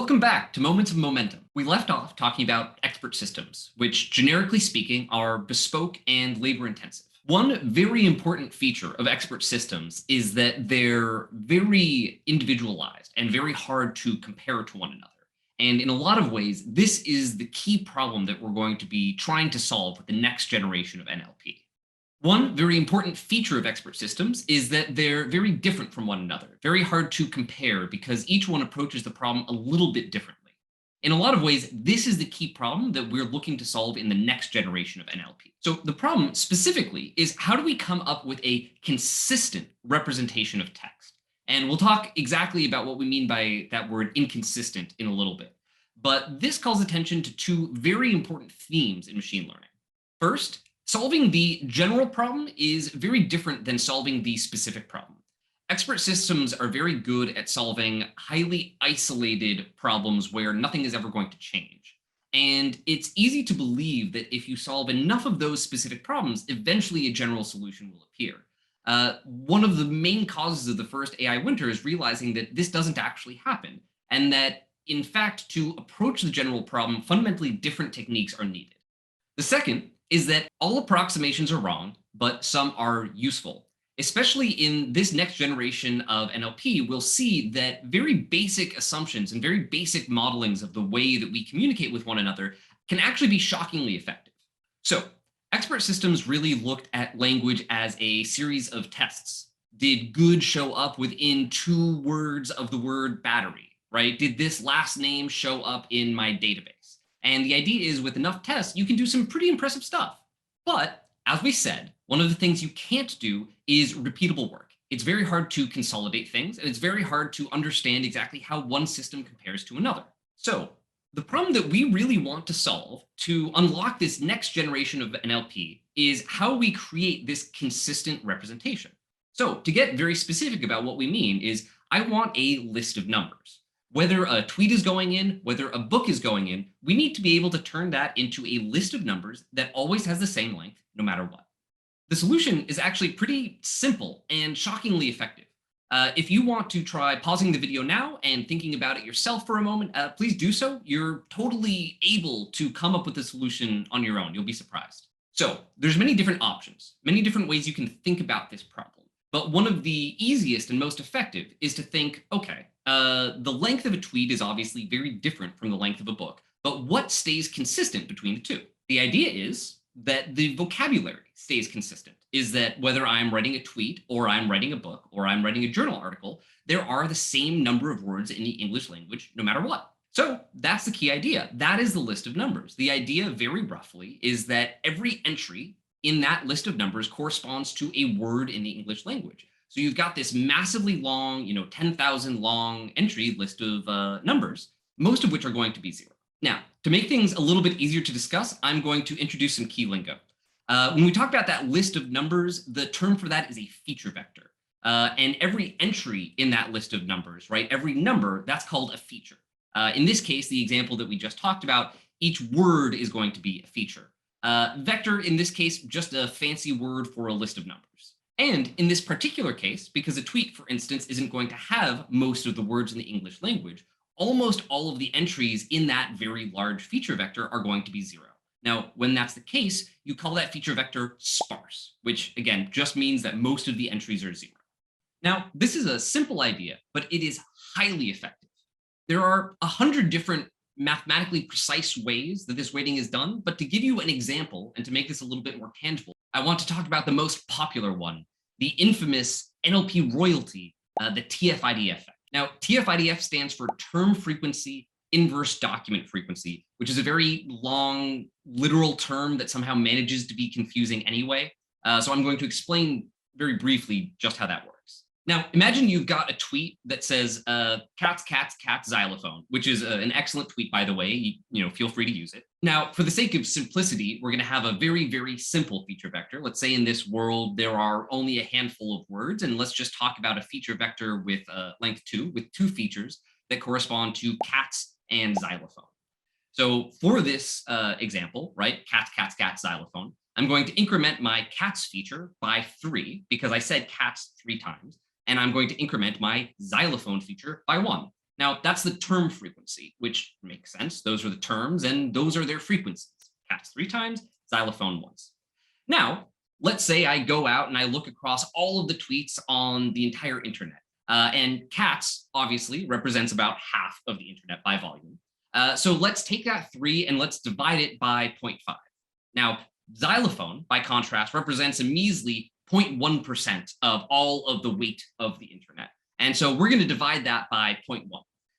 Welcome back to Moments of Momentum. We left off talking about expert systems, which generically speaking are bespoke and labor intensive. One very important feature of expert systems is that they're very individualized and very hard to compare to one another. And in a lot of ways, this is the key problem that we're going to be trying to solve with the next generation of NLP. One very important feature of expert systems is that they're very different from one another, very hard to compare because each one approaches the problem a little bit differently. In a lot of ways, this is the key problem that we're looking to solve in the next generation of NLP. So the problem specifically is, how do we come up with a consistent representation of text? And we'll talk exactly about what we mean by that word inconsistent in a little bit. But this calls attention to two very important themes in machine learning. First, solving the general problem is very different than solving the specific problem. Expert systems are very good at solving highly isolated problems where nothing is ever going to change. And it's easy to believe that if you solve enough of those specific problems, eventually a general solution will appear. One of the main causes of the first AI winter is realizing that this doesn't actually happen, and that, in fact, to approach the general problem, fundamentally different techniques are needed. The second is that all approximations are wrong, but some are useful. Especially in this next generation of NLP, we'll see that very basic assumptions and very basic modelings of the way that we communicate with one another can actually be shockingly effective. So expert systems really looked at language as a series of tests. Did good show up within 2 words of the word battery, right? Did this last name show up in my database? And the idea is, with enough tests, you can do some pretty impressive stuff. But as we said, one of the things you can't do is repeatable work. It's very hard to consolidate things, and it's very hard to understand exactly how one system compares to another. So the problem that we really want to solve to unlock this next generation of NLP is how we create this consistent representation. So to get very specific about what we mean is, I want a list of numbers. Whether a tweet is going in, whether a book is going in, we need to be able to turn that into a list of numbers that always has the same length, no matter what. The solution is actually pretty simple and shockingly effective. If you want to try pausing the video now and thinking about it yourself for a moment, please do so. You're totally able to come up with a solution on your own. You'll be surprised. So there's many different options, many different ways you can think about this problem. But one of the easiest and most effective is to think, okay, the length of a tweet is obviously very different from the length of a book, but what stays consistent between the two? The idea is that the vocabulary stays consistent, is that whether I'm writing a tweet or I'm writing a book or I'm writing a journal article, there are the same number of words in the English language, no matter what. So that's the key idea. That is the list of numbers. The idea, very roughly, is that every entry in that list of numbers corresponds to a word in the English language. So you've got this massively long, 10,000 long entry list of numbers, most of which are going to be 0. Now, to make things a little bit easier to discuss, I'm going to introduce some key lingo. When we talk about that list of numbers, the term for that is a feature vector. And every entry in that list of numbers, right, every number, that's called a feature. In this case, the example that we just talked about, each word is going to be a feature. Vector, in this case, just a fancy word for a list of numbers. And in this particular case, because a tweet, for instance, isn't going to have most of the words in the English language, almost all of the entries in that very large feature vector are going to be 0. Now, when that's the case, you call that feature vector sparse, which again just means that most of the entries are 0. Now, this is a simple idea, but it is highly effective. There are 100 different mathematically precise ways that this weighting is done, but to give you an example and to make this a little bit more tangible, I want to talk about the most popular one, the infamous NLP royalty, the tf-idf. Now, tf-idf stands for term frequency inverse document frequency, which is a very long literal term that somehow manages to be confusing anyway. So I'm going to explain very briefly just how that works. Now, imagine you've got a tweet that says cats, cats, cats, xylophone, which is an excellent tweet, by the way. Feel free to use it. Now, for the sake of simplicity, we're going to have a very, very simple feature vector. Let's say in this world, there are only a handful of words, and let's just talk about a feature vector with length 2, with 2 features that correspond to cats and xylophone. So for this example, right, cats, cats, cats, xylophone, I'm going to increment my cats feature by 3 because I said cats 3 times. And I'm going to increment my xylophone feature by 1. Now, that's the term frequency, which makes sense. Those are the terms, and those are their frequencies. Cats 3 times, xylophone once. Now, let's say I go out and I look across all of the tweets on the entire internet. And cats, obviously, represents about half of the internet by volume. So let's take that 3 and let's divide it by zero point 0.5. Now, xylophone, by contrast, represents a measly 0.1% of all of the weight of the internet. And so we're going to divide that by 0.1.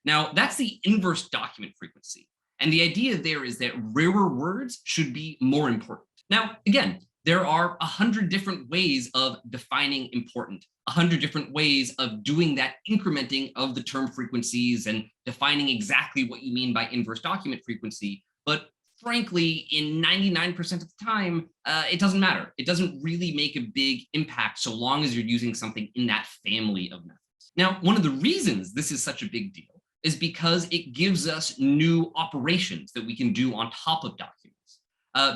Now, that's the inverse document frequency. And the idea there is that rarer words should be more important. Now, again, there are 100 different ways of defining important, 100 different ways of doing that incrementing of the term frequencies and defining exactly what you mean by inverse document frequency. But frankly, in 99% of the time, it doesn't matter. It doesn't really make a big impact so long as you're using something in that family of methods. Now, one of the reasons this is such a big deal is because it gives us new operations that we can do on top of documents.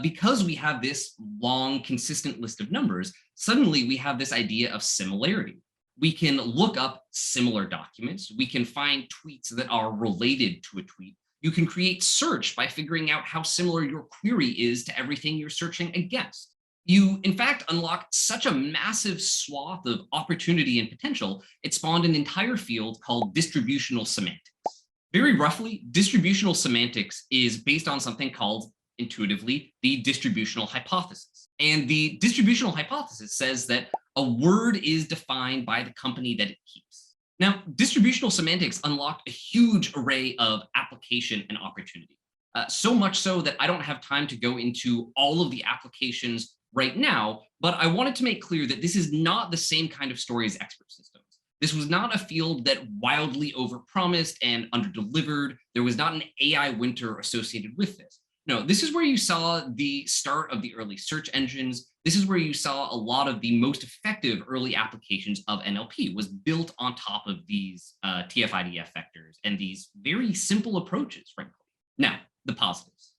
Because we have this long, consistent list of numbers, suddenly we have this idea of similarity. We can look up similar documents. We can find tweets that are related to a tweet. You can create search by figuring out how similar your query is to everything you're searching against. You, in fact, unlocked such a massive swath of opportunity and potential, it spawned an entire field called distributional semantics. Very roughly, distributional semantics is based on something called, intuitively, the distributional hypothesis. And the distributional hypothesis says that a word is defined by the company that it keeps. Now, distributional semantics unlocked a huge array of application and opportunity. So much so that I don't have time to go into all of the applications right now, but I wanted to make clear that this is not the same kind of story as expert systems. This was not a field that wildly overpromised and underdelivered. There was not an AI winter associated with this. No, this is where you saw the start of the early search engines. This is where you saw a lot of the most effective early applications of NLP was built on top of these tf-idf vectors and these very simple approaches, frankly. Now, the positives.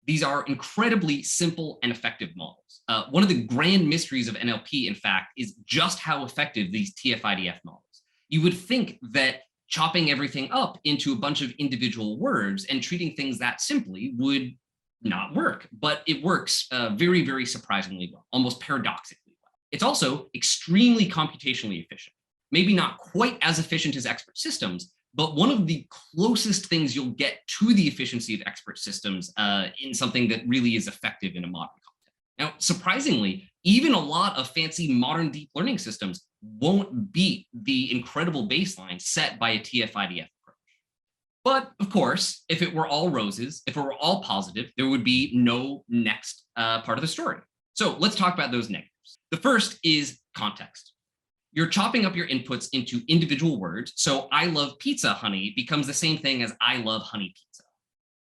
These are incredibly simple and effective models. One of the grand mysteries of NLP, in fact, is just how effective these tf-idf models. You would think that chopping everything up into a bunch of individual words and treating things that simply would not work, but it works very, very surprisingly well, almost paradoxically well. It's also extremely computationally efficient. Maybe not quite as efficient as expert systems, but one of the closest things you'll get to the efficiency of expert systems in something that really is effective in a modern context. Now, surprisingly, even a lot of fancy modern deep learning systems won't beat the incredible baseline set by a tf-idf approach. But of course, if it were all roses, if it were all positive, there would be no next part of the story. So let's talk about those negatives. The first is context. You're chopping up your inputs into individual words. So I love pizza, honey becomes the same thing as I love honey pizza.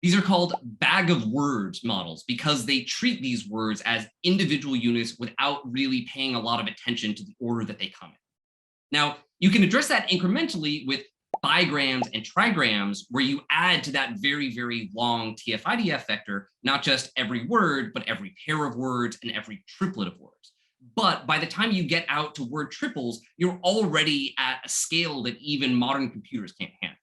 These are called bag of words models because they treat these words as individual units without really paying a lot of attention to the order that they come in. Now, you can address that incrementally with bigrams and trigrams, where you add to that very, very long tf-idf vector, not just every word, but every pair of words and every triplet of words. But by the time you get out to word triples, you're already at a scale that even modern computers can't handle.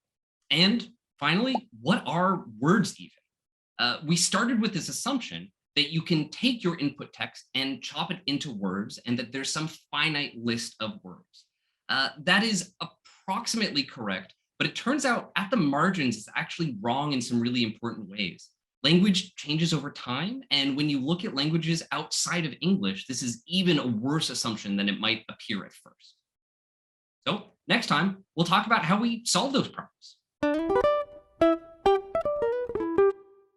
And finally, what are words even? We started with this assumption that you can take your input text and chop it into words and that there's some finite list of words. That is approximately correct, but it turns out at the margins it's actually wrong in some really important ways. Language changes over time, and when you look at languages outside of English, this is even a worse assumption than it might appear at first. So next time, we'll talk about how we solve those problems.